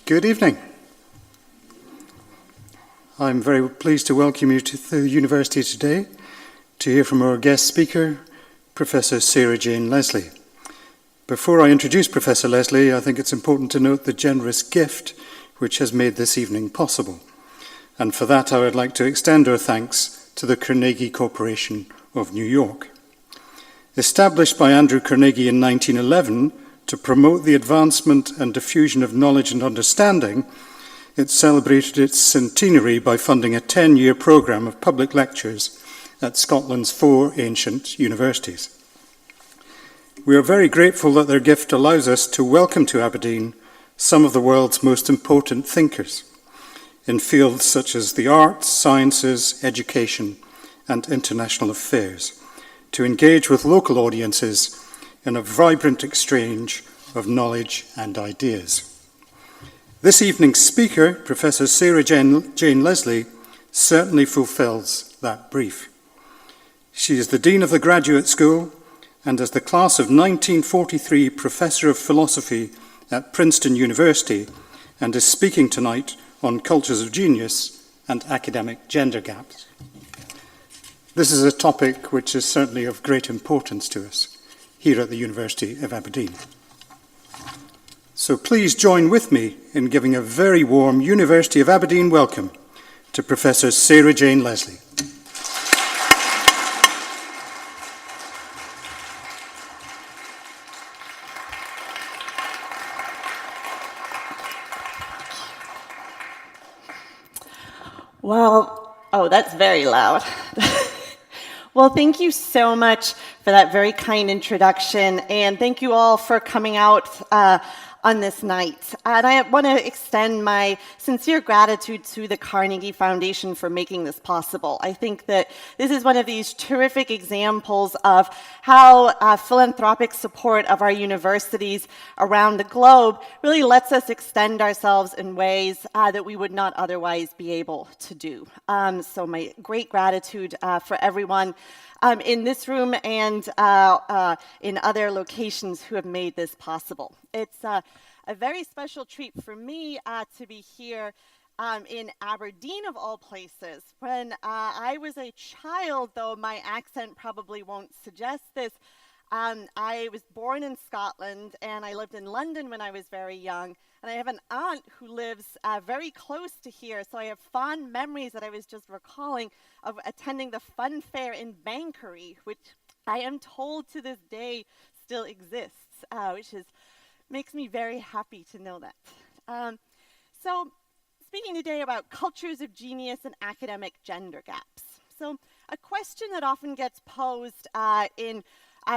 Good evening. I'm very pleased to welcome you to the university today to hear from our guest speaker, Professor SarahJane Leslie. Before I introduce Professor Leslie, I think it's important to note the generous gift which has made this evening possible. And for that, I would like to extend our thanks to the Carnegie Corporation of New York. Established by Andrew Carnegie in 1911 to promote the advancement and diffusion of knowledge and understanding, it celebrated its centenary by funding a 10-year programme of public lectures at Scotland's 4 ancient universities. We are very grateful that their gift allows us to welcome to Aberdeen some of the world's most important thinkers in fields such as the arts, sciences, education, and international affairs, to engage with local audiences in a vibrant exchange of knowledge and ideas. This evening's speaker, Professor SarahJane Leslie, certainly fulfills that brief. She is the Dean of the Graduate School and as the class of 1943 Professor of Philosophy at Princeton University, and is speaking tonight on cultures of genius and academic gender gaps. This is a topic which is certainly of great importance to us here at the University of Aberdeen. So please join with me in giving a very warm University of Aberdeen welcome to Professor SarahJane Leslie. Well, that's very loud. Well, thank you so much for that very kind introduction, and thank you all for coming out on this night. And I want to extend my sincere gratitude to the Carnegie Foundation for making this possible. I think that this is one of these terrific examples of how philanthropic support of our universities around the globe really lets us extend ourselves in ways that we would not otherwise be able to do. So my great gratitude for everyone in this room and in other locations who have made this possible. It's a very special treat for me to be here in Aberdeen, of all places. When I was a child, though my accent probably won't suggest this, I was born in Scotland and I lived in London when I was very young. And I have an aunt who lives very close to here, so I have fond memories that I was just recalling of attending the fun fair in Banchory, which I am told to this day still exists, which makes me very happy to know that. So speaking today about cultures of genius and academic gender gaps. So a question that often gets posed in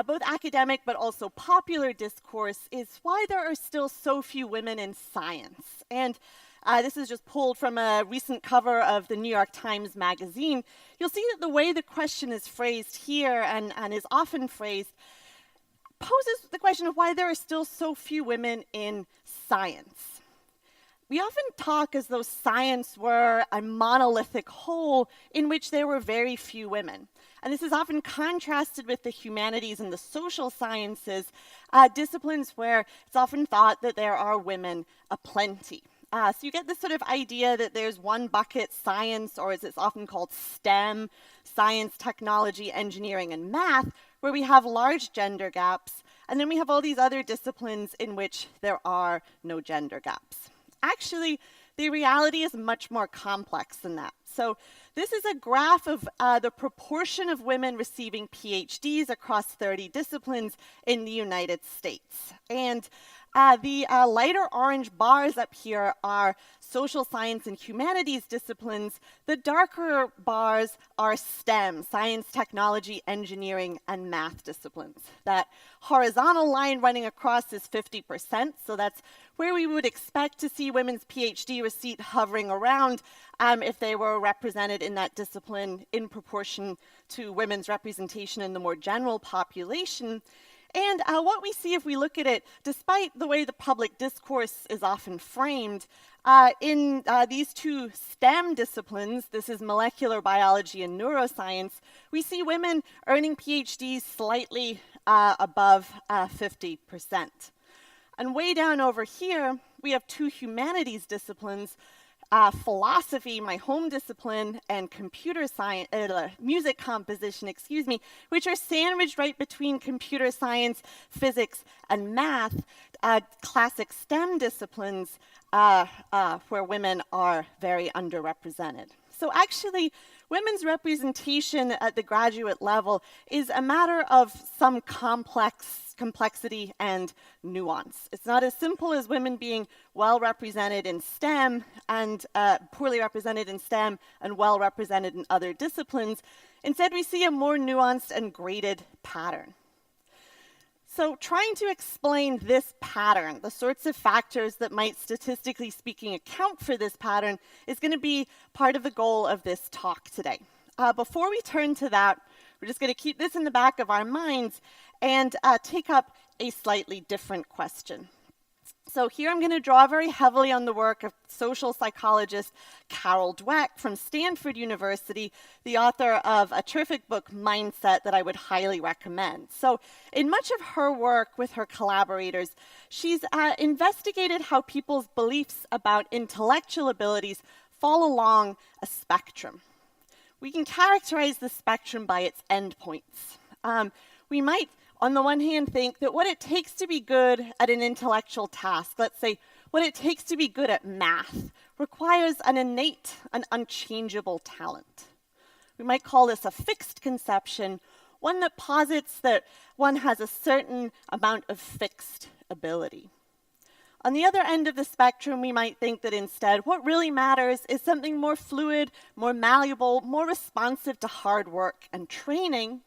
both academic but also popular discourse is why there are still so few women in science. And this is just pulled from a recent cover of the New York Times Magazine. You'll see that the way the question is phrased here and is often phrased poses the question of why there are still so few women in science. We often talk as though science were a monolithic whole in which there were very few women. And this is often contrasted with the humanities and the social sciences, disciplines where it's often thought that there are women aplenty. So you get this sort of idea that there's one bucket, science, or as it's often called STEM, science, technology, engineering, and math, where we have large gender gaps, and then we have all these other disciplines in which there are no gender gaps. Actually, the reality is much more complex than that. So this is a graph of the proportion of women receiving PhDs across 30 disciplines in the United States. And the lighter orange bars up here are social science and humanities disciplines. The darker bars are STEM, science, technology, engineering, and math disciplines. That horizontal line running across is 50%, so that's where we would expect to see women's PhD receipt hovering around if they were represented in that discipline in proportion to women's representation in the more general population. And what we see if we look at it, despite the way the public discourse is often framed, in these two STEM disciplines, this is molecular biology and neuroscience, we see women earning PhDs slightly above 50%. And way down over here, we have two humanities disciplines, philosophy, my home discipline, and computer science, music composition, which are sandwiched right between computer science, physics, and math, classic STEM disciplines where women are very underrepresented. So actually, women's representation at the graduate level is a matter of some complexity and nuance. It's not as simple as women being well represented in STEM and poorly represented in STEM and well represented in other disciplines. Instead, we see a more nuanced and graded pattern. So trying to explain this pattern, the sorts of factors that might, statistically speaking, account for this pattern, is going to be part of the goal of this talk today. Before we turn to that, we're just going to keep this in the back of our minds and take up a slightly different question. So here I'm going to draw very heavily on the work of social psychologist Carol Dweck from Stanford University, the author of a terrific book, Mindset, that I would highly recommend. So in much of her work with her collaborators, she's investigated how people's beliefs about intellectual abilities fall along a spectrum. We can characterize the spectrum by its endpoints. We might, on the one hand, think that what it takes to be good at an intellectual task, let's say what it takes to be good at math, requires an innate, an unchangeable talent. We might call this a fixed conception, one that posits that one has a certain amount of fixed ability. On the other end of the spectrum, we might think that instead, what really matters is something more fluid, more malleable, more responsive to hard work and training.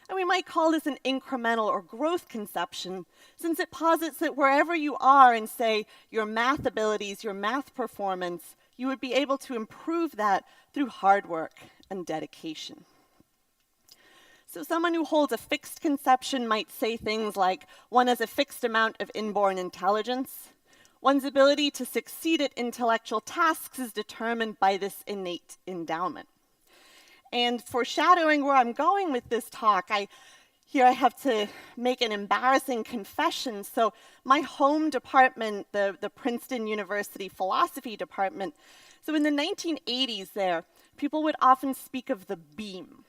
And we might call this an incremental or growth conception, since it posits that wherever you are in, say, your math abilities, your math performance, you would be able to improve that through hard work and dedication. So someone who holds a fixed conception might say things like, one has a fixed amount of inborn intelligence. One's ability to succeed at intellectual tasks is determined by this innate endowment. And foreshadowing where I'm going with this talk, here I have to make an embarrassing confession. So my home department, the Princeton University Philosophy Department, so in the 1980s there, people would often speak of the beam.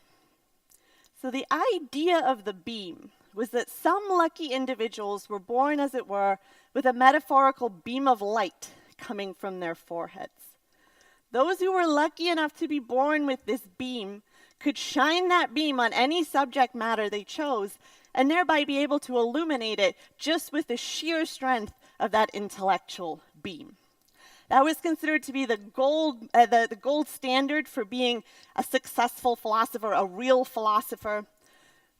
So the idea of the beam was that some lucky individuals were born, as it were, with a metaphorical beam of light coming from their foreheads. Those who were lucky enough to be born with this beam could shine that beam on any subject matter they chose and thereby be able to illuminate it just with the sheer strength of that intellectual beam. That was considered to be the gold standard for being a successful philosopher, a real philosopher.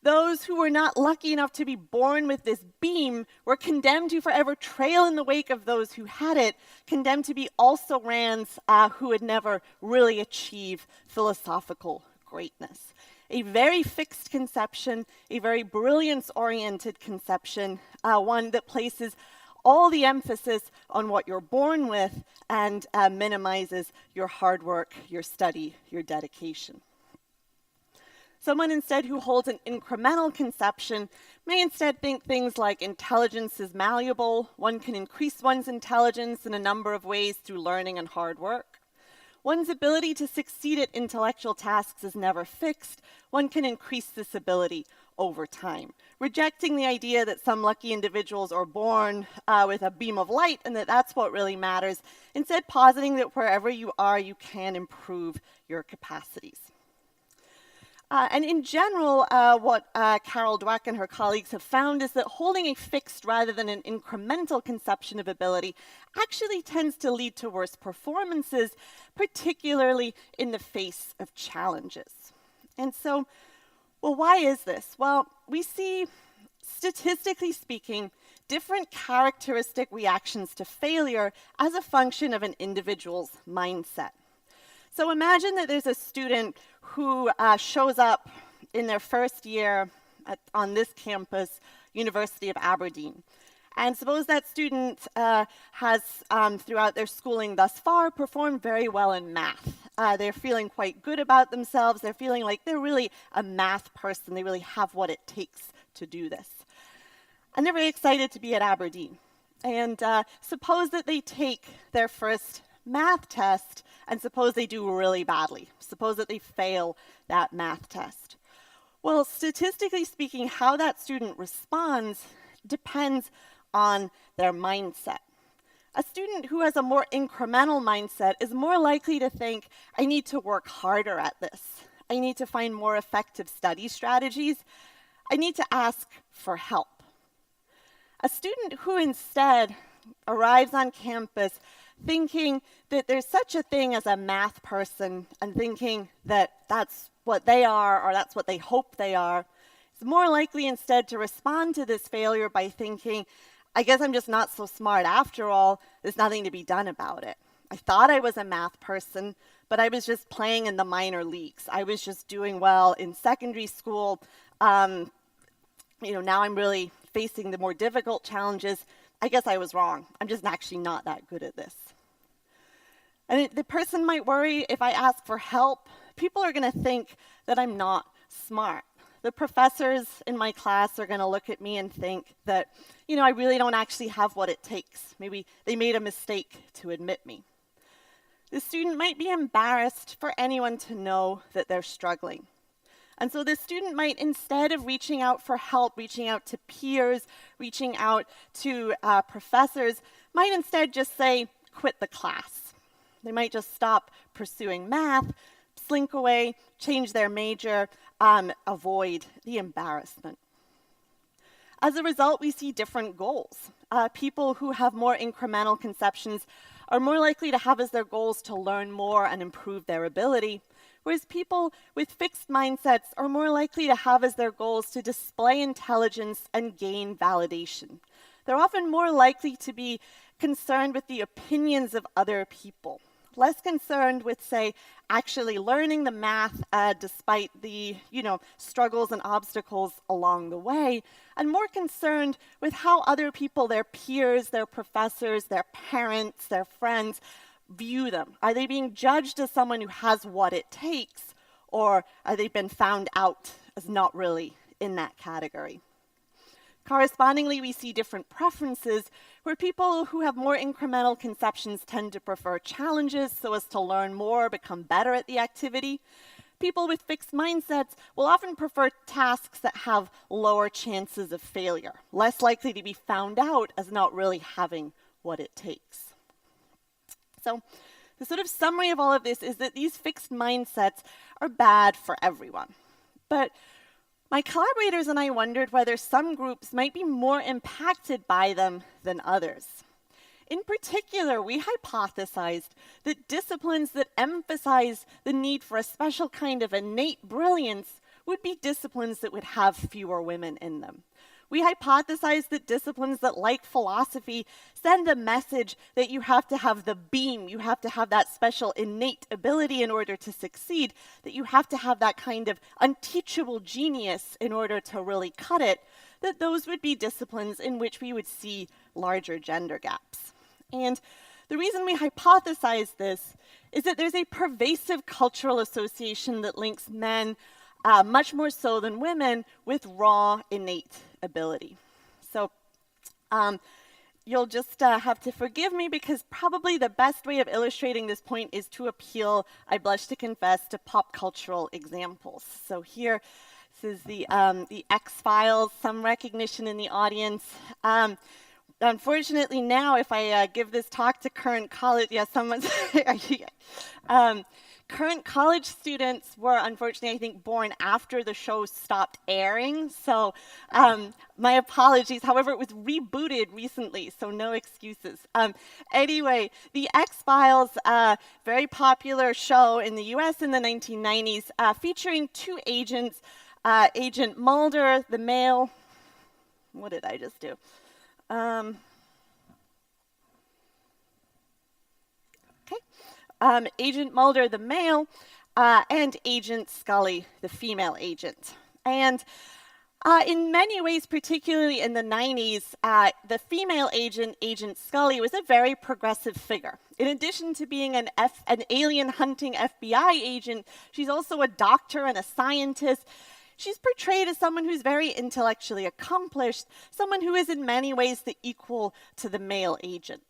Those who were not lucky enough to be born with this beam were condemned to forever trail in the wake of those who had it, condemned to be also-rans who would never really achieve philosophical greatness. A very fixed conception, a very brilliance-oriented conception, one that places all the emphasis on what you're born with and minimizes your hard work, your study, your dedication. Someone instead who holds an incremental conception may instead think things like intelligence is malleable. One can increase one's intelligence in a number of ways through learning and hard work. One's ability to succeed at intellectual tasks is never fixed. One can increase this ability over time, rejecting the idea that some lucky individuals are born with a beam of light and that that's what really matters, instead positing that wherever you are, you can improve your capacities. And in general, what Carol Dweck and her colleagues have found is that holding a fixed rather than an incremental conception of ability actually tends to lead to worse performances, particularly in the face of challenges. And so, well, why is this? Well, we see, statistically speaking, different characteristic reactions to failure as a function of an individual's mindset. So imagine that there's a student who shows up in their first year on this campus, University of Aberdeen. And suppose that student has, throughout their schooling thus far, performed very well in math. They're feeling quite good about themselves. They're feeling like they're really a math person. They really have what it takes to do this. And they're very excited to be at Aberdeen. And suppose that they take their first math test, and suppose they do really badly. Suppose that they fail that math test. Well, statistically speaking, how that student responds depends on their mindset. A student who has a more incremental mindset is more likely to think, I need to work harder at this. I need to find more effective study strategies. I need to ask for help. A student who instead arrives on campus thinking that there's such a thing as a math person and thinking that that's what they are or that's what they hope they are, is more likely instead to respond to this failure by thinking, I guess I'm just not so smart after all, there's nothing to be done about it. I thought I was a math person, but I was just playing in the minor leagues. I was just doing well in secondary school. Now I'm really facing the more difficult challenges. I guess I was wrong. I'm just actually not that good at this. And the person might worry if I ask for help, people are going to think that I'm not smart. The professors in my class are going to look at me and think that, I really don't actually have what it takes. Maybe they made a mistake to admit me. The student might be embarrassed for anyone to know that they're struggling. And so the student might, instead of reaching out for help, reaching out to peers, reaching out to professors, might instead just say, quit the class. They might just stop pursuing math, slink away, change their major, avoid the embarrassment. As a result, we see different goals. People who have more incremental conceptions are more likely to have as their goals to learn more and improve their ability, whereas people with fixed mindsets are more likely to have as their goals to display intelligence and gain validation. They're often more likely to be concerned with the opinions of other people, less concerned with, say, actually learning the math despite the, struggles and obstacles along the way, and more concerned with how other people, their peers, their professors, their parents, their friends, view them. Are they being judged as someone who has what it takes, or are they been found out as not really in that category? Correspondingly, we see different preferences where people who have more incremental conceptions tend to prefer challenges so as to learn more, become better at the activity. People with fixed mindsets will often prefer tasks that have lower chances of failure, less likely to be found out as not really having what it takes. So the sort of summary of all of this is that these fixed mindsets are bad for everyone. But my collaborators and I wondered whether some groups might be more impacted by them than others. In particular, we hypothesized that disciplines that emphasize the need for a special kind of innate brilliance would be disciplines that would have fewer women in them. We hypothesized that disciplines that, like philosophy, send a message that you have to have the beam, you have to have that special innate ability in order to succeed, that you have to have that kind of unteachable genius in order to really cut it, that those would be disciplines in which we would see larger gender gaps. And the reason we hypothesize this is that there's a pervasive cultural association that links men much more so than women with raw innate ability. So you'll just have to forgive me because probably the best way of illustrating this point is to appeal, I blush to confess, to pop cultural examples. So here, this is the XFiles, some recognition in the audience. Unfortunately now, if I give this talk to current college, someone's current college students were, unfortunately, I think, born after the show stopped airing. So my apologies. However, it was rebooted recently, so no excuses. Anyway, the X-Files, very popular show in the US in the 1990s, featuring two agents, Agent Mulder, the male. What did I just do? Agent Mulder, the male, and Agent Scully, the female agent. And in many ways, particularly in the 90s, the female agent, Agent Scully, was a very progressive figure. In addition to being an alien hunting FBI agent, she's also a doctor and a scientist. She's portrayed as someone who's very intellectually accomplished, someone who is in many ways the equal to the male agent.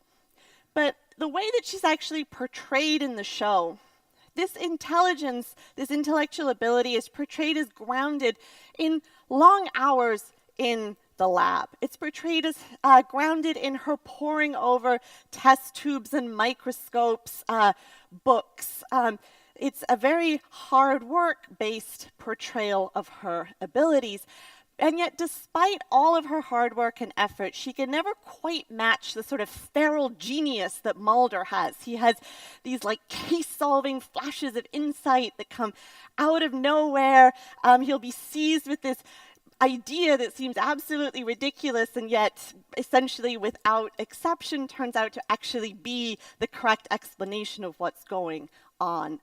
But the way that she's actually portrayed in the show, this intelligence, this intellectual ability is portrayed as grounded in long hours in the lab. It's portrayed as grounded in her poring over test tubes and microscopes, books. It's a very hard work-based portrayal of her abilities. And yet, despite all of her hard work and effort, she can never quite match the sort of feral genius that Mulder has. He has these like case-solving flashes of insight that come out of nowhere. He'll be seized with this idea that seems absolutely ridiculous and yet essentially without exception turns out to actually be the correct explanation of what's going on.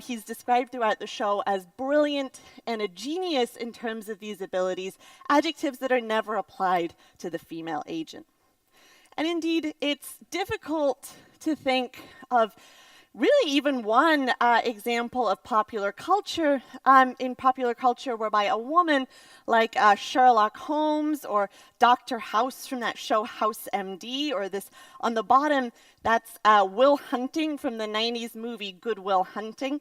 He's described throughout the show as brilliant and a genius in terms of these abilities, adjectives that are never applied to the female agent. And indeed, it's difficult to think of really even one example of popular culture, in popular culture whereby a woman like Sherlock Holmes or Dr. House from that show House MD, or this on the bottom, that's Will Hunting from the 90s movie Good Will Hunting,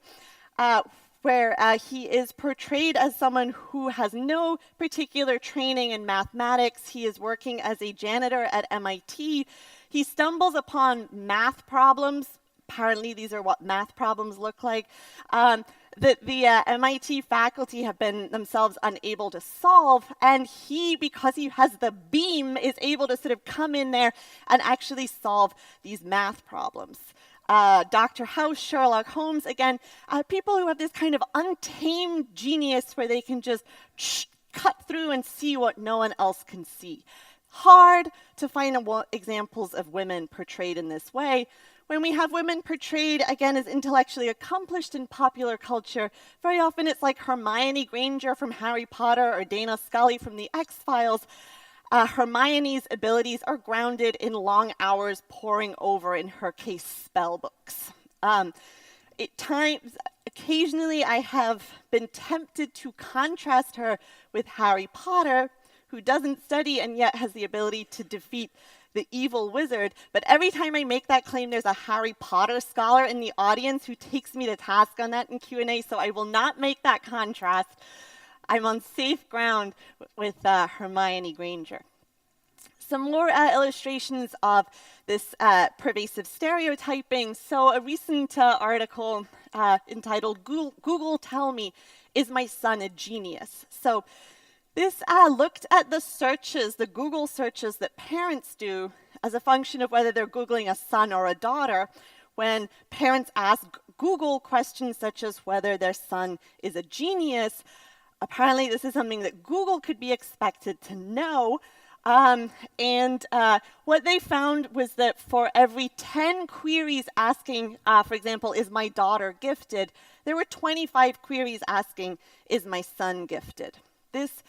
where he is portrayed as someone who has no particular training in mathematics. He is working as a janitor at MIT. He stumbles upon math problems. Apparently, these are what math problems look like, that the MIT faculty have been themselves unable to solve. And he, because he has the beam, is able to sort of come in there and actually solve these math problems. Dr. House, Sherlock Holmes, again, people who have this kind of untamed genius where they can just cut through and see what no one else can see. Hard to find examples of women portrayed in this way. When we have women portrayed, again, as intellectually accomplished in popular culture, very often it's like Hermione Granger from Harry Potter or Dana Scully from the X-Files. Hermione's abilities are grounded in long hours poring over, in her case, spell books. Occasionally I have been tempted to contrast her with Harry Potter, who doesn't study and yet has the ability to defeat the evil wizard. But every time I make that claim, there's a Harry Potter scholar in the audience who takes me to task on that in Q&A, so I will not make that contrast. I'm on safe ground with Hermione Granger. Some more illustrations of this pervasive stereotyping. So a recent article entitled, Google Tell Me, Is My Son a Genius? So this looked at the searches, the Google searches that parents do as a function of whether they're Googling a son or a daughter when parents ask Google questions such as whether their son is a genius. Apparently, this is something that Google could be expected to know. What they found was that for every 10 queries asking, for example, is my daughter gifted, there were 25 queries asking, is my son gifted? This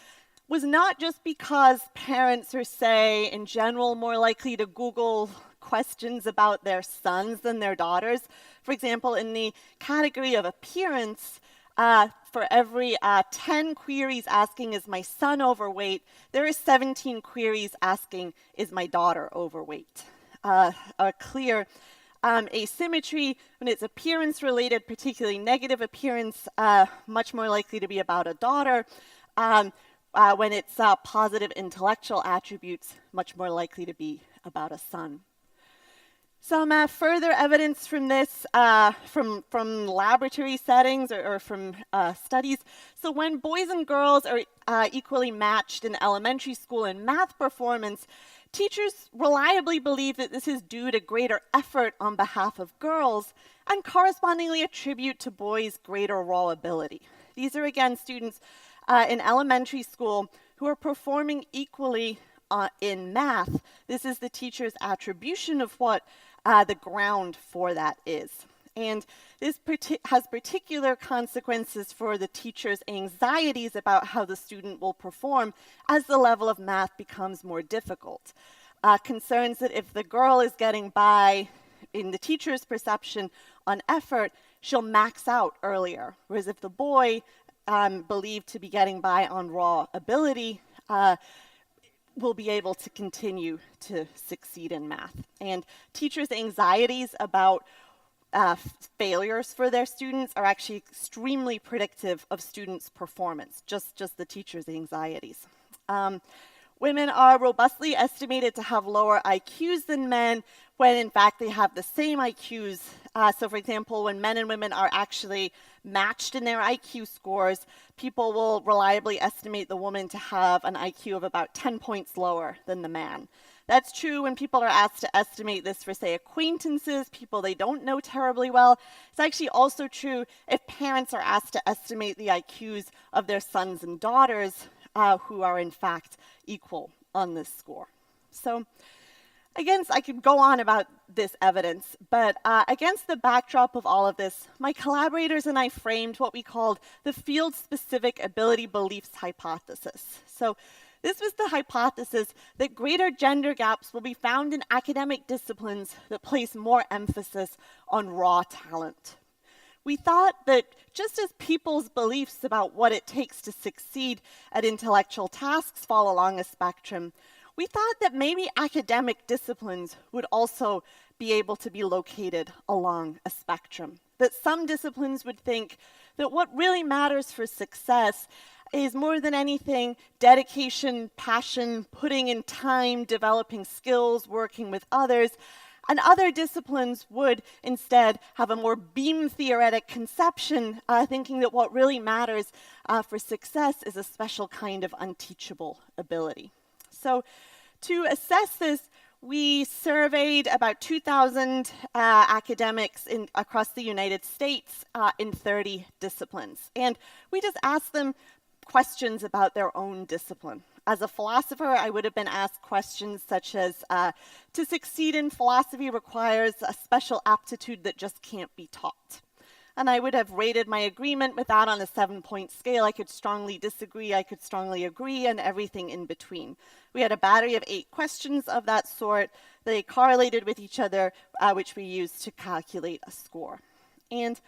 was not just because parents are, say, in general, more likely to Google questions about their sons than their daughters. For example, in the category of appearance, for every 10 queries asking, is my son overweight, there is 17 queries asking, is my daughter overweight? A clear asymmetry when it's appearance related, particularly negative appearance, much more likely to be about a daughter. When it's positive intellectual attributes, much more likely to be about a son. Some further evidence from this, from laboratory settings or from studies. So when boys and girls are equally matched in elementary school in math performance, teachers reliably believe that this is due to greater effort on behalf of girls and correspondingly attribute to boys greater raw ability. These are, again, students in elementary school who are performing equally in math. This is the teacher's attribution of what the ground for that is. And this has particular consequences for the teacher's anxieties about how the student will perform as the level of math becomes more difficult. Concerns that if the girl is getting by, in the teacher's perception, on effort, she'll max out earlier. Whereas if the boy believed to be getting by on raw ability will be able to continue to succeed in math. And teachers' anxieties about failures for their students are actually extremely predictive of students' performance, just the teachers' anxieties. Women are robustly estimated to have lower IQs than men when in fact they have the same IQs. So for example, when men and women are actually matched in their IQ scores, people will reliably estimate the woman to have an IQ of about 10 points lower than the man. That's true when people are asked to estimate this for, say, acquaintances, people they don't know terribly well. It's actually also true if parents are asked to estimate the IQs of their sons and daughters who are in fact equal on this score. So again, I could go on about this evidence, but against the backdrop of all of this, my collaborators and I framed what we called the field-specific ability beliefs hypothesis. So this was the hypothesis that greater gender gaps will be found in academic disciplines that place more emphasis on raw talent. We thought that just as people's beliefs about what it takes to succeed at intellectual tasks fall along a spectrum, we thought that maybe academic disciplines would also be able to be located along a spectrum. That some disciplines would think that what really matters for success is more than anything dedication, passion, putting in time, developing skills, working with others. And other disciplines would instead have a more beam theoretic conception, thinking that what really matters for success is a special kind of unteachable ability. So to assess this, we surveyed about 2,000 academics across the United States in 30 disciplines. And we just asked them questions about their own discipline. As a philosopher, I would have been asked questions such as, to succeed in philosophy requires a special aptitude that just can't be taught. And I would have rated my agreement with that on a 7-point scale. I could strongly disagree, I could strongly agree, and everything in between. We had a battery of 8 questions of that sort. They correlated with each other, which we used to calculate a score. And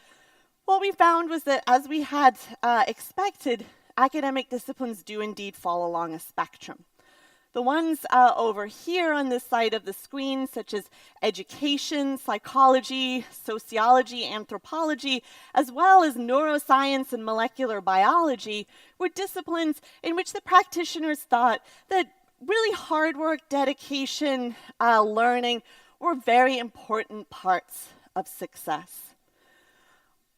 what we found was that, as we had expected, academic disciplines do indeed fall along a spectrum. The ones over here on this side of the screen, such as education, psychology, sociology, anthropology, as well as neuroscience and molecular biology, were disciplines in which the practitioners thought that really hard work, dedication, learning were very important parts of success.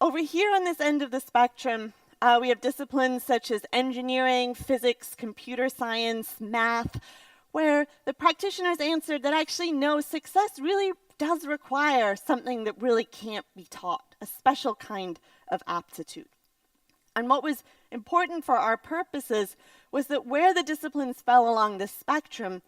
Over here on this end of the spectrum, we have disciplines such as engineering, physics, computer science, math, where the practitioners answered that actually no, success really does require something that really can't be taught, a special kind of aptitude. And what was important for our purposes was that where the disciplines fell along this spectrum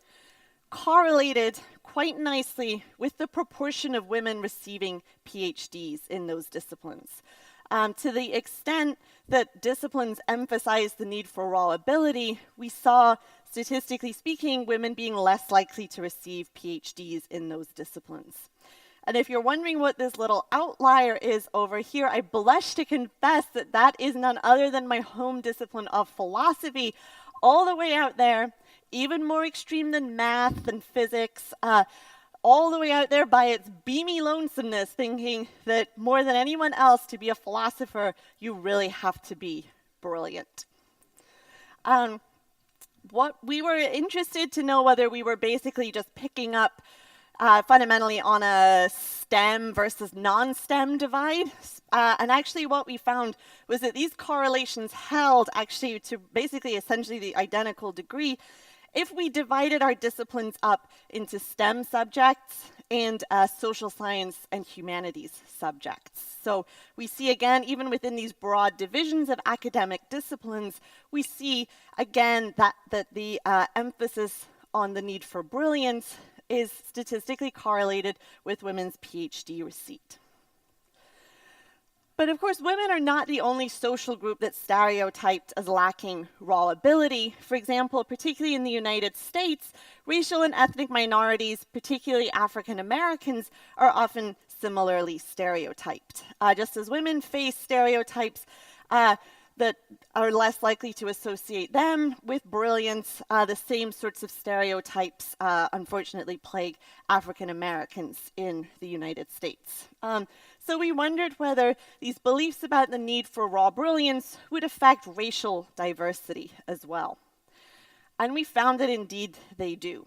correlated quite nicely with the proportion of women receiving PhDs in those disciplines. To the extent that disciplines emphasize the need for raw ability, we saw, statistically speaking, women being less likely to receive PhDs in those disciplines. And if you're wondering what this little outlier is over here, I blush to confess that that is none other than my home discipline of philosophy, all the way out there, even more extreme than math and physics, all the way out there by its beamy lonesomeness, thinking that more than anyone else, to be a philosopher, you really have to be brilliant. What we were interested to know whether we were basically just picking up fundamentally on a STEM versus non-STEM divide. And actually what we found was that these correlations held actually to basically essentially the identical degree if we divided our disciplines up into STEM subjects and social science and humanities subjects. So we see again, even within these broad divisions of academic disciplines, we see again that the emphasis on the need for brilliance is statistically correlated with women's PhD receipt. But of course, women are not the only social group that's stereotyped as lacking raw ability. For example, particularly in the United States, racial and ethnic minorities, particularly African Americans, are often similarly stereotyped. Just as women face stereotypes, that are less likely to associate them with brilliance. The same sorts of stereotypes, unfortunately, plague African Americans in the United States. So we wondered whether these beliefs about the need for raw brilliance would affect racial diversity as well. And we found that indeed they do.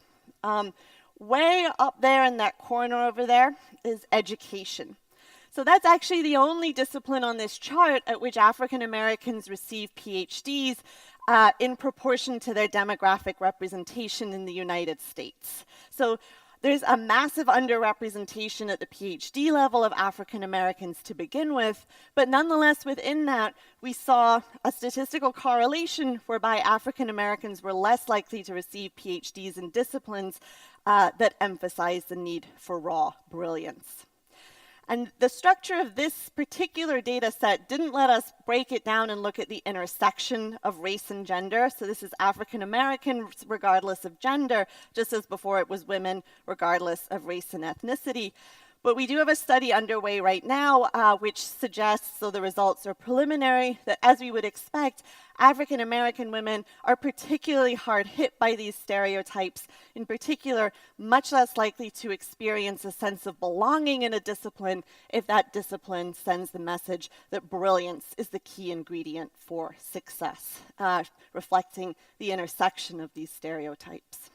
Way up there in that corner over there is education. So that's actually the only discipline on this chart at which African Americans receive PhDs in proportion to their demographic representation in the United States. So there's a massive underrepresentation at the PhD level of African Americans to begin with, but nonetheless within that we saw a statistical correlation whereby African Americans were less likely to receive PhDs in disciplines that emphasize the need for raw brilliance. And the structure of this particular data set didn't let us break it down and look at the intersection of race and gender. So this is African American regardless of gender, just as before it was women regardless of race and ethnicity. But we do have a study underway right now which suggests, so the results are preliminary, that as we would expect, African American women are particularly hard hit by these stereotypes, in particular, much less likely to experience a sense of belonging in a discipline if that discipline sends the message that brilliance is the key ingredient for success, reflecting the intersection of these stereotypes.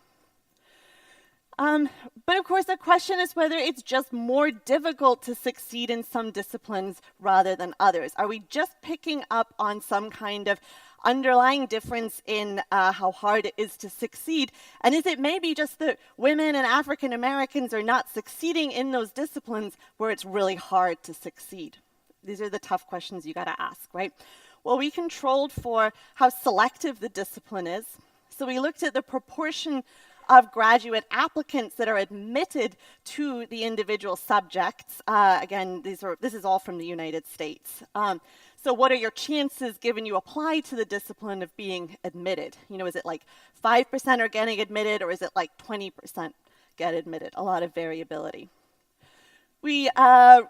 But of course, the question is whether it's just more difficult to succeed in some disciplines rather than others. Are we just picking up on some kind of underlying difference in how hard it is to succeed? And is it maybe just that women and African Americans are not succeeding in those disciplines where it's really hard to succeed? These are the tough questions you gotta ask, right? Well, we controlled for how selective the discipline is. So we looked at the proportion of graduate applicants that are admitted to the individual subjects. Again, this is all from the United States. So what are your chances given you apply to the discipline of being admitted? You know, is it like 5% are getting admitted, or is it like 20% get admitted? A lot of variability. We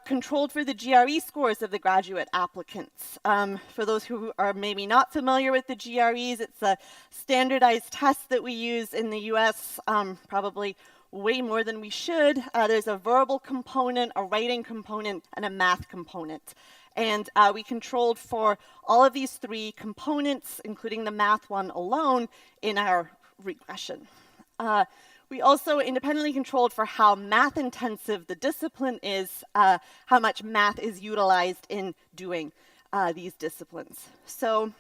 controlled for the GRE scores of the graduate applicants. For those who are maybe not familiar with the GREs, it's a standardized test that we use in the US, probably way more than we should. There's a verbal component, a writing component, and a math component. And we controlled for all of these three components, including the math one alone, in our regression. We also independently controlled for how math intensive the discipline is, how much math is utilized in doing these disciplines. So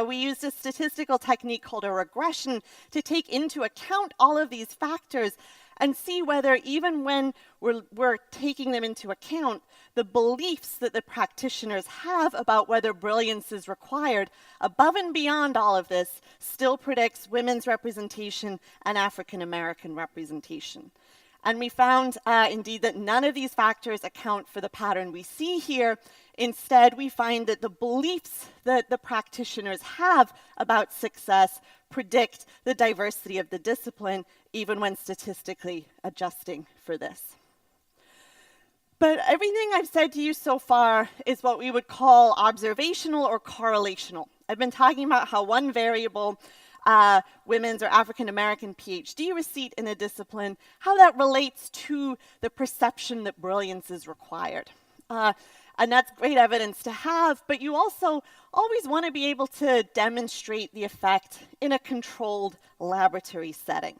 we used a statistical technique called a regression to take into account all of these factors and see whether even when we're taking them into account, the beliefs that the practitioners have about whether brilliance is required above and beyond all of this still predicts women's representation and African American representation. And we found indeed that none of these factors account for the pattern we see here. Instead, we find that the beliefs that the practitioners have about success predict the diversity of the discipline, even when statistically adjusting for this. But everything I've said to you so far is what we would call observational or correlational. I've been talking about how one variable, women's or African American PhD receipt in a discipline, how that relates to the perception that brilliance is required. And that's great evidence to have, but you also always want to be able to demonstrate the effect in a controlled laboratory setting.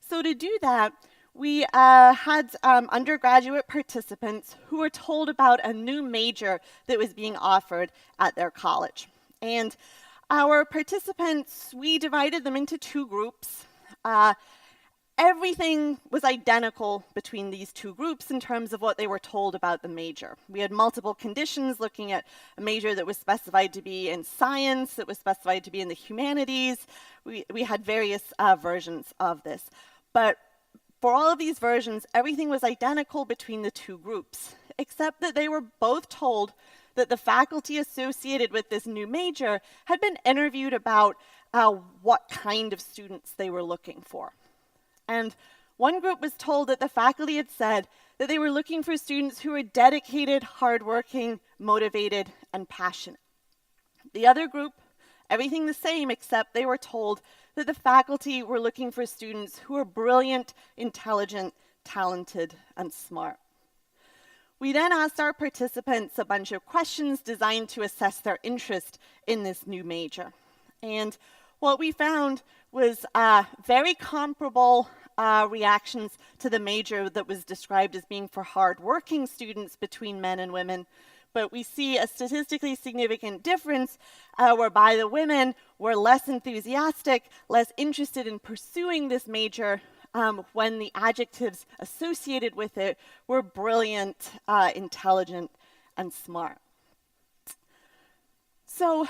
So to do that, we had undergraduate participants who were told about a new major that was being offered at their college. And our participants, we divided them into two groups. Everything was identical between these two groups in terms of what they were told about the major. We had multiple conditions looking at a major that was specified to be in science, that was specified to be in the humanities. We had various versions of this. But for all of these versions, everything was identical between the two groups, except that they were both told that the faculty associated with this new major had been interviewed about what kind of students they were looking for. And one group was told that the faculty had said that they were looking for students who were dedicated, hardworking, motivated, and passionate. The other group, everything the same, except they were told that the faculty were looking for students who are brilliant, intelligent, talented, and smart. We then asked our participants a bunch of questions designed to assess their interest in this new major. And what we found was very comparable reactions to the major that was described as being for hard-working students between men and women. But we see a statistically significant difference whereby the women were less enthusiastic, less interested in pursuing this major when the adjectives associated with it were brilliant, intelligent, and smart. So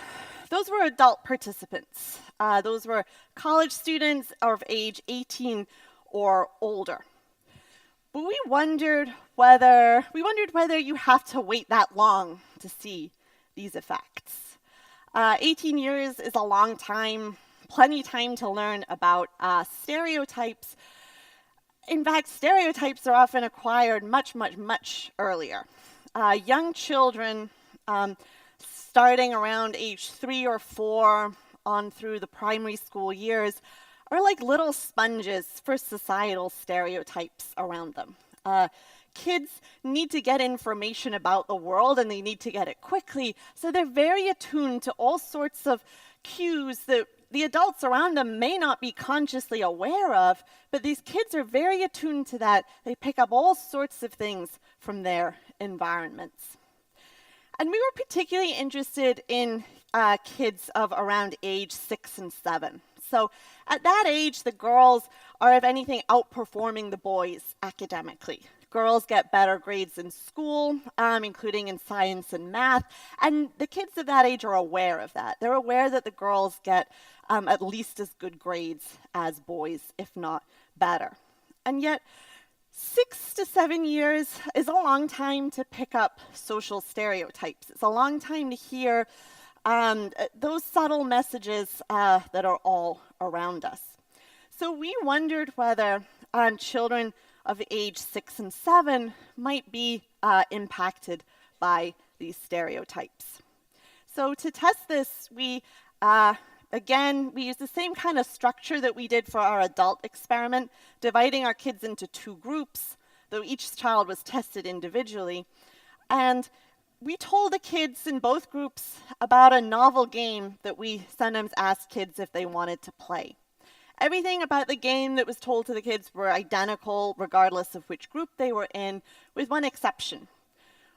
those were adult participants. Those were college students of age 18 or older. But we wondered whether you have to wait that long to see these effects. 18 years is a long time, plenty time to learn about stereotypes. In fact, stereotypes are often acquired much, much, much earlier. Young children, starting around age 3 or 4 on through the primary school years, are like little sponges for societal stereotypes around them. Kids need to get information about the world, and they need to get it quickly, so they're very attuned to all sorts of cues that the adults around them may not be consciously aware of, but these kids are very attuned to that. They pick up all sorts of things from their environments. And we were particularly interested in kids of around age 6 and 7. So at that age, the girls are, if anything, outperforming the boys academically. Girls get better grades in school, including in science and math, and the kids of that age are aware of that. They're aware that the girls get at least as good grades as boys, if not better. And yet, 6 to 7 years is a long time to pick up social stereotypes. It's a long time to hear those subtle messages that are all around us. So we wondered whether children of age 6 and 7 might be impacted by these stereotypes. So to test this, we used the same kind of structure that we did for our adult experiment, dividing our kids into 2 groups, though each child was tested individually. And we told the kids in both groups about a novel game that we sometimes asked kids if they wanted to play. Everything about the game that was told to the kids were identical, regardless of which group they were in, with one exception.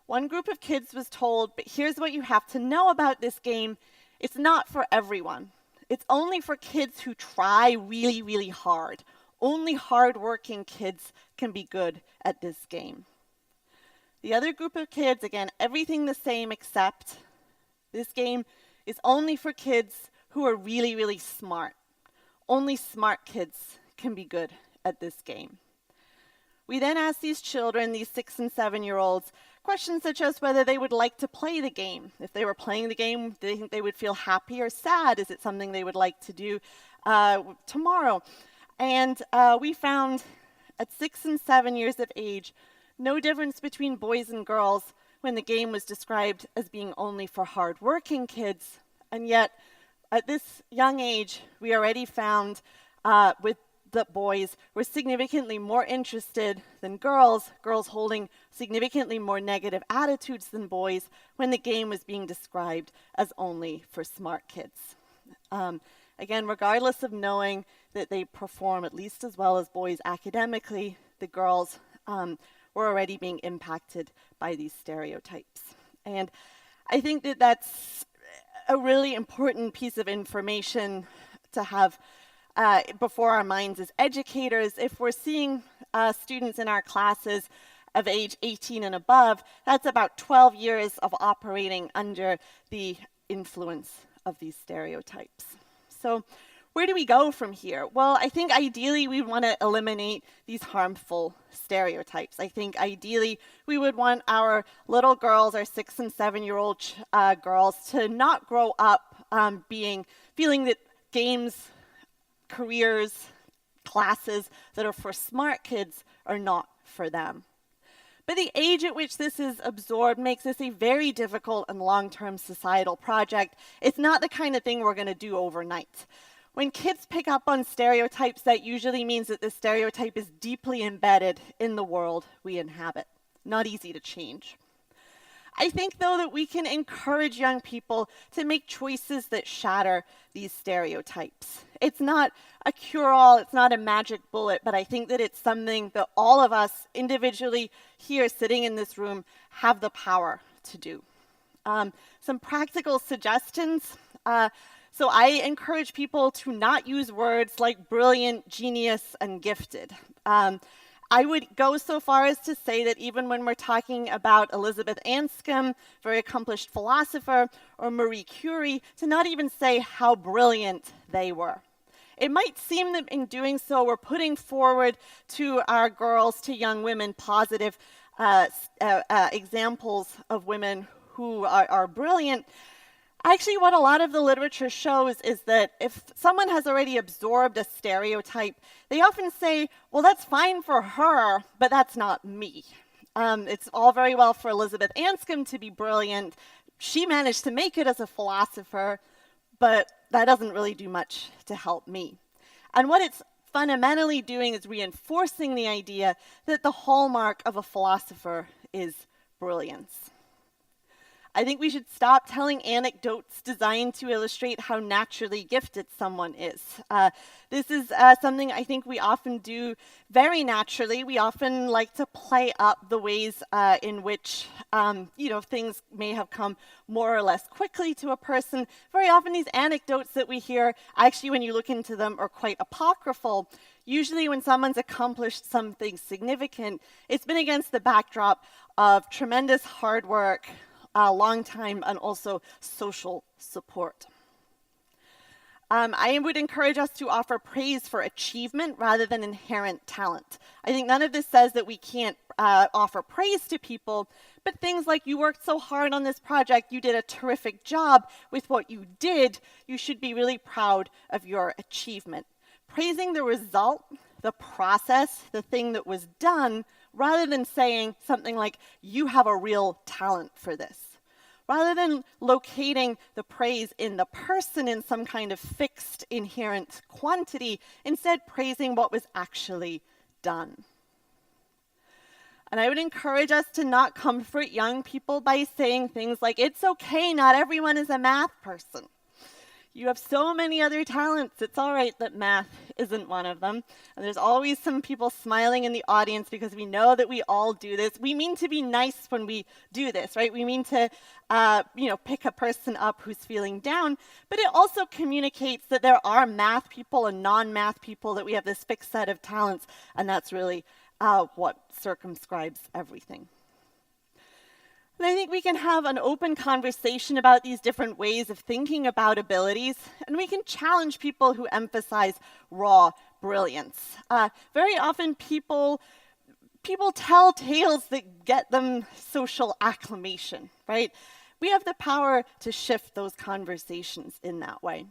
One group of kids was told, but here's what you have to know about this game. It's not for everyone. It's only for kids who try really, really hard. Only hardworking kids can be good at this game. The other group of kids, again, everything the same, except this game is only for kids who are really, really smart. Only smart kids can be good at this game. We then asked these children, these 6 and 7-year-olds, questions such as whether they would like to play the game. If they were playing the game, do they think they would feel happy or sad? Is it something they would like to do tomorrow? And we found at 6 and 7 years of age, no difference between boys and girls when the game was described as being only for hardworking kids. And yet, at this young age, we already found with the boys were significantly more interested than girls, girls holding significantly more negative attitudes than boys when the game was being described as only for smart kids. Again, regardless of knowing that they perform at least as well as boys academically, the girls were already being impacted by these stereotypes. And I think that that's a really important piece of information to have before our minds as educators. If we're seeing students in our classes of age 18 and above, that's about 12 years of operating under the influence of these stereotypes. So where do we go from here? Well, I think ideally we want to eliminate these harmful stereotypes. I think ideally we would want our little girls, our 6 and 7-year-old girls, to not grow up feeling that games, careers, classes that are for smart kids are not for them. But the age at which this is absorbed makes this a very difficult and long-term societal project. It's not the kind of thing we're going to do overnight. When kids pick up on stereotypes, that usually means that the stereotype is deeply embedded in the world we inhabit. Not easy to change. I think, though, that we can encourage young people to make choices that shatter these stereotypes. It's not a cure-all, it's not a magic bullet, but I think that it's something that all of us individually here sitting in this room have the power to do. Some practical suggestions. So I encourage people to not use words like brilliant, genius, and gifted. I would go so far as to say that even when we're talking about Elizabeth Anscombe, very accomplished philosopher, or Marie Curie, to not even say how brilliant they were. It might seem that in doing so, we're putting forward to our girls, to young women, positive examples of women who are brilliant. Actually, what a lot of the literature shows is that if someone has already absorbed a stereotype, they often say, well, that's fine for her, but that's not me. It's all very well for Elizabeth Anscombe to be brilliant. She managed to make it as a philosopher, but that doesn't really do much to help me. And what it's fundamentally doing is reinforcing the idea that the hallmark of a philosopher is brilliance. I think we should stop telling anecdotes designed to illustrate how naturally gifted someone is. This is something I think we often do very naturally. We often like to play up the ways in which things may have come more or less quickly to a person. Very often these anecdotes that we hear, actually when you look into them, are quite apocryphal. Usually when someone's accomplished something significant, it's been against the backdrop of tremendous hard work, long time, and also social support. I would encourage us to offer praise for achievement rather than inherent talent. I think none of this says that we can't offer praise to people, but things like, you worked so hard on this project, you did a terrific job with what you did, you should be really proud of your achievement. Praising the result, the process, the thing that was done, rather than saying something like, you have a real talent for this. Rather than locating the praise in the person in some kind of fixed inherent quantity, instead praising what was actually done. And I would encourage us to not comfort young people by saying things like, it's okay, not everyone is a math person. You have so many other talents, it's all right that math isn't one of them. And there's always some people smiling in the audience because we know that we all do this. We mean to be nice when we do this, right? We mean to, pick a person up who's feeling down. But it also communicates that there are math people and non-math people, that we have this fixed set of talents. And that's really what circumscribes everything. And I think we can have an open conversation about these different ways of thinking about abilities, and we can challenge people who emphasize raw brilliance. Very often people tell tales that get them social acclamation, right? We have the power to shift those conversations in that way.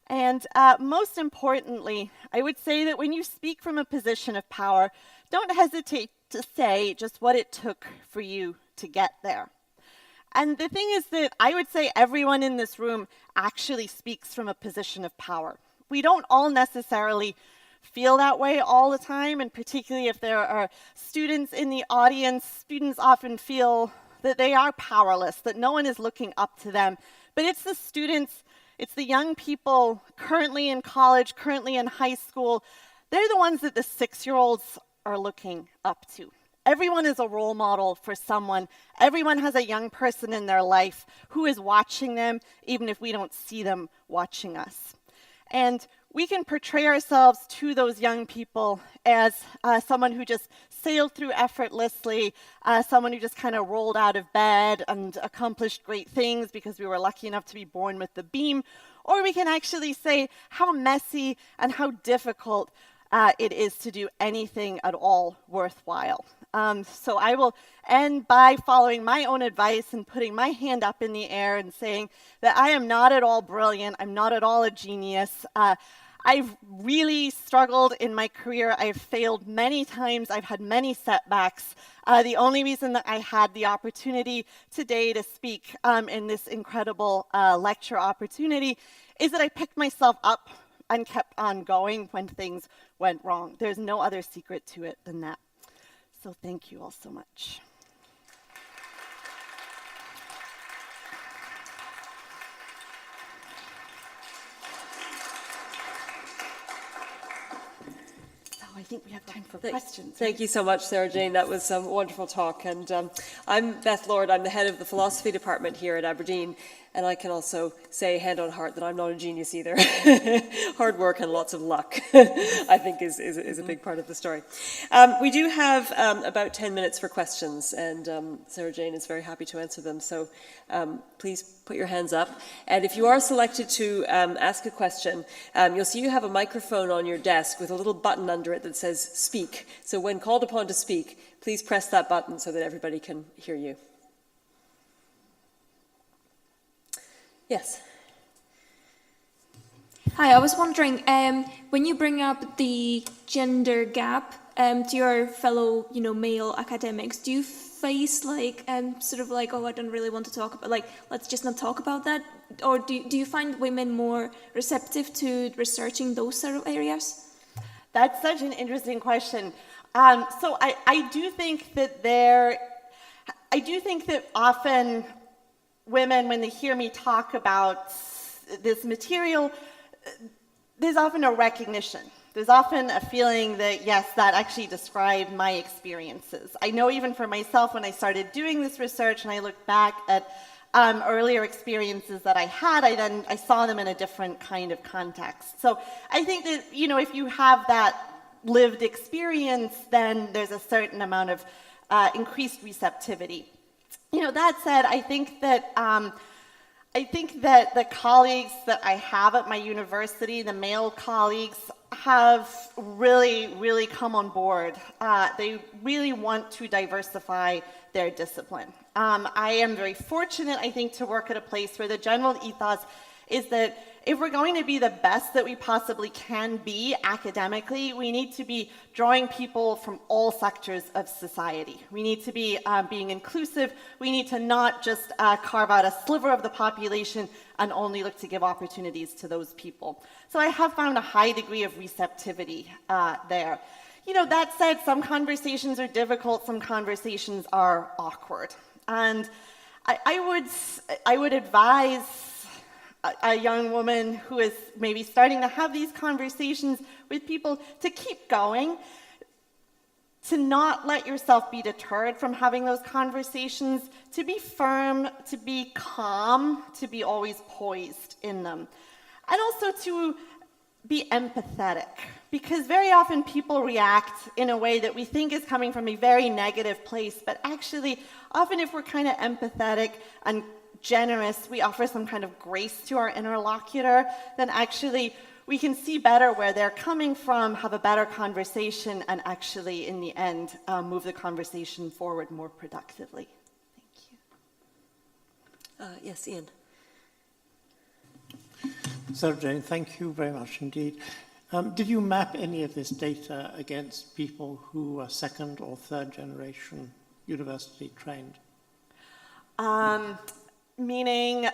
And most importantly, I would say that when you speak from a position of power, don't hesitate to say just what it took for you to get there. And the thing is that I would say everyone in this room actually speaks from a position of power. We don't all necessarily feel that way all the time, and particularly if there are students in the audience, students often feel that they are powerless, that no one is looking up to them. But it's the students, it's the young people currently in college, currently in high school, they're the ones that the 6-year-olds are looking up to. Everyone is a role model for someone. Everyone has a young person in their life who is watching them, even if we don't see them watching us. And we can portray ourselves to those young people as someone who just sailed through effortlessly, someone who just kind of rolled out of bed and accomplished great things because we were lucky enough to be born with the beam. Or we can actually say how messy and how difficult it is to do anything at all worthwhile. So I will end by following my own advice and putting my hand up in the air and saying that I am not at all brilliant. I'm not at all a genius. I've really struggled in my career. I've failed many times. I've had many setbacks. The only reason that I had the opportunity today to speak in this incredible lecture opportunity is that I picked myself up and kept on going when things went wrong. There's no other secret to it than that. So thank you all so much. I think we have time for questions. Thank you so much, SarahJane. That was a wonderful talk. And I'm Beth Lord. I'm the head of the philosophy department here at Aberdeen. And I can also say, hand on heart, that I'm not a genius either. Hard work and lots of luck, I think, is a big part of the story. We do have about 10 minutes for questions, and SarahJane is very happy to answer them. So please put your hands up. And if you are selected to ask a question, you'll see you have a microphone on your desk with a little button under it that says speak. So when called upon to speak, please press that button so that everybody can hear you. Yes. Hi, I was wondering, when you bring up the gender gap to your fellow, male academics, do you face sort of like, oh, I don't really want to talk about, let's just not talk about that? Or do you find women more receptive to researching those sort of areas? That's such an interesting question. So I do think that often women, when they hear me talk about this material, there's often a recognition. There's often a feeling that, yes, that actually described my experiences. I know even for myself, when I started doing this research and I look back at earlier experiences that I had, I saw them in a different kind of context. So I think that, if you have that lived experience, then there's a certain amount of increased receptivity. That said, I think that the colleagues that I have at my university, the male colleagues, have really, really come on board. They really want to diversify their discipline. I am very fortunate, I think, to work at a place where the general ethos is that if we're going to be the best that we possibly can be academically, we need to be drawing people from all sectors of society. We need to be being inclusive. We need to not just carve out a sliver of the population and only look to give opportunities to those people. So I have found a high degree of receptivity there. That said, some conversations are difficult, some conversations are awkward. And I would advise a young woman who is maybe starting to have these conversations with people to keep going, to not let yourself be deterred from having those conversations, to be firm, to be calm, to be always poised in them, and also to be empathetic, because very often people react in a way that we think is coming from a very negative place, but actually often if we're kind of empathetic and generous, we offer some kind of grace to our interlocutor, then actually we can see better where they're coming from, have a better conversation, and actually, in the end, move the conversation forward more productively. Thank you. Yes, Ian. SarahJane, thank you very much indeed. Did you map any of this data against people who are second or third generation university trained? Meaning,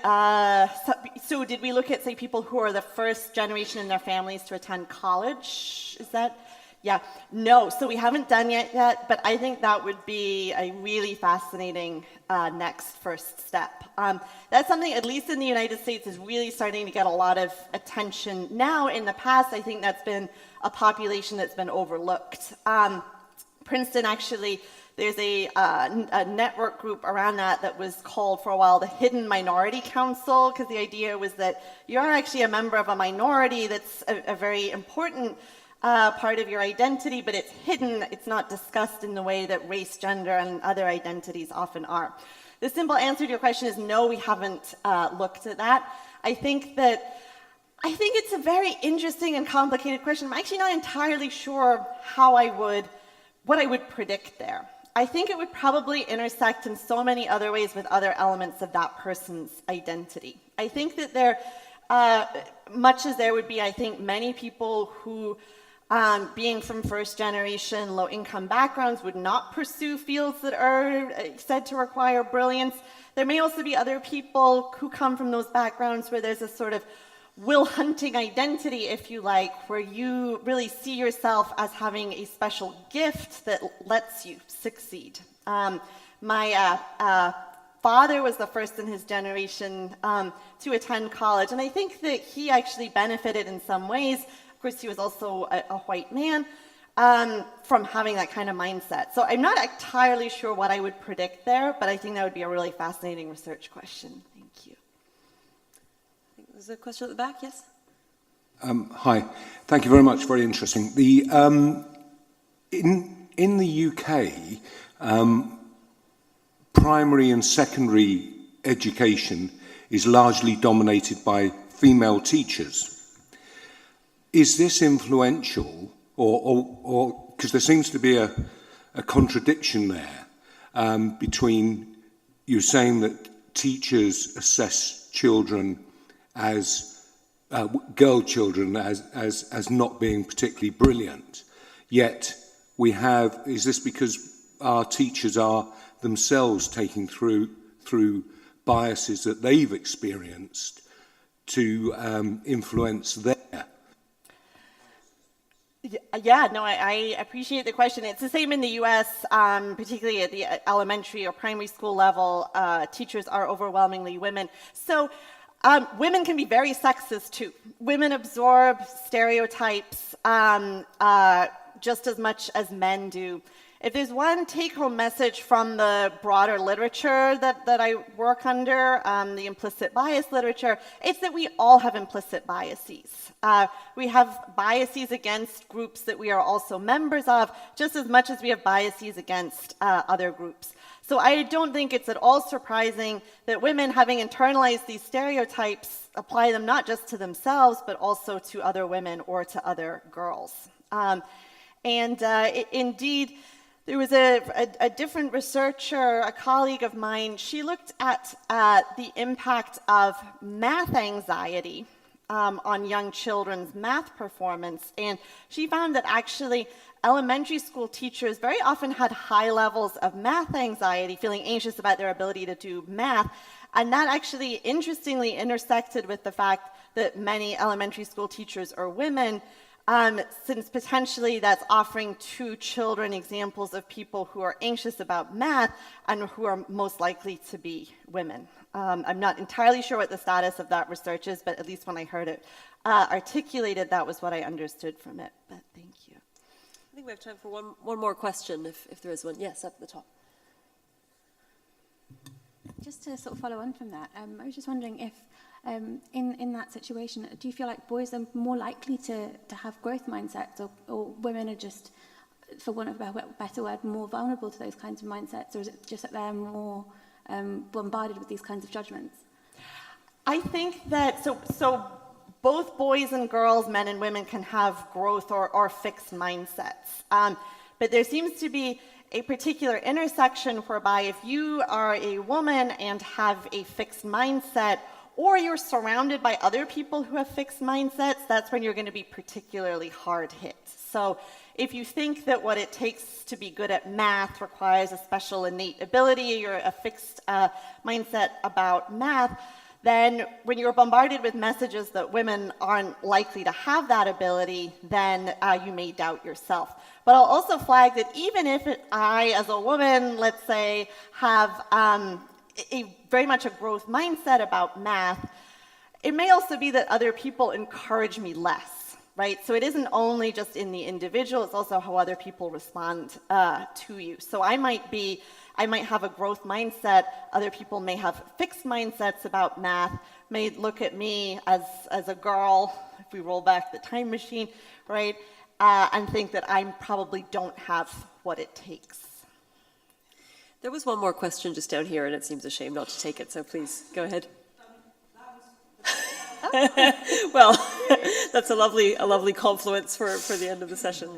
so did we look at, say, people who are the first generation in their families to attend college? Is that? Yeah. No, so we haven't done yet, but I think that would be a really fascinating next first step. That's something, at least in the United States, is really starting to get a lot of attention now. In the past, I think that's been a population that's been overlooked. Princeton actually, there's a network group around that was called for a while the Hidden Minority Council, because the idea was that you're actually a member of a minority that's a very important part of your identity, but it's hidden, it's not discussed in the way that race, gender, and other identities often are. The simple answer to your question is no, we haven't looked at that. I think it's a very interesting and complicated question. I'm actually not entirely sure what I would predict there. I think it would probably intersect in so many other ways with other elements of that person's identity. I think that much as there would be, I think, many people who, being from first-generation, low-income backgrounds, would not pursue fields that are said to require brilliance, there may also be other people who come from those backgrounds where there's a sort of will hunting identity, if you like, where you really see yourself as having a special gift that lets you succeed. My father was the first in his generation to attend college, and I think that he actually benefited in some ways. Of course, he was also a white man, from having that kind of mindset. So I'm not entirely sure what I would predict there, but I think that would be a really fascinating research question. Thank you. I think there's a question at the back, yes? Hi, thank you very much, very interesting. In the UK, primary and secondary education is largely dominated by female teachers. Is this influential, or because there seems to be a contradiction there between you saying that teachers assess children as girl children as not being particularly brilliant, yet we have, is this because our teachers are themselves taking through biases that they've experienced to influence their? Yeah, no, I appreciate the question. It's the same in the US, particularly at the elementary or primary school level. Teachers are overwhelmingly women. So women can be very sexist too. Women absorb stereotypes just as much as men do. If there's one take-home message from the broader literature that I work under, the implicit bias literature, it's that we all have implicit biases. We have biases against groups that we are also members of, just as much as we have biases against other groups. So I don't think it's at all surprising that women, having internalized these stereotypes, apply them not just to themselves, but also to other women or to other girls. Indeed, there was a different researcher, a colleague of mine. She looked at the impact of math anxiety on young children's math performance, and she found that actually elementary school teachers very often had high levels of math anxiety, feeling anxious about their ability to do math, and that actually interestingly intersected with the fact that many elementary school teachers are women, since potentially that's offering to children examples of people who are anxious about math and who are most likely to be women. I'm not entirely sure what the status of that research is, but at least when I heard it articulated, that was what I understood from it. But thank you. I think we have time for one more question, if there is one. Yes, up at the top. Just to sort of follow on from that, I was just wondering if in that situation, do you feel like boys are more likely to have growth mindsets, or women are just, for want of a better word, more vulnerable to those kinds of mindsets, or is it just that they're more bombarded with these kinds of judgments? I think that, so both boys and girls, men and women, can have growth or fixed mindsets. But there seems to be a particular intersection whereby if you are a woman and have a fixed mindset, or you're surrounded by other people who have fixed mindsets, that's when you're going to be particularly hard hit. So if you think that what it takes to be good at math requires a special innate ability or a fixed mindset about math, then when you're bombarded with messages that women aren't likely to have that ability, then you may doubt yourself. But I'll also flag that even if I, as a woman, let's say, have very much a growth mindset about math, it may also be that other people encourage me less, right? So it isn't only just in the individual, it's also how other people respond to you. So I might have a growth mindset, other people may have fixed mindsets about math, may look at me as a girl, if we roll back the time machine, right? And think that I probably don't have what it takes. There was one more question just down here, and it seems a shame not to take it, so please, go ahead. Well, that's a lovely confluence for the end of the session.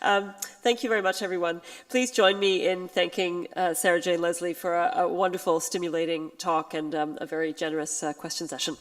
Thank you very much, everyone. Please join me in thanking SarahJane Leslie for a wonderful, stimulating talk and a very generous question session.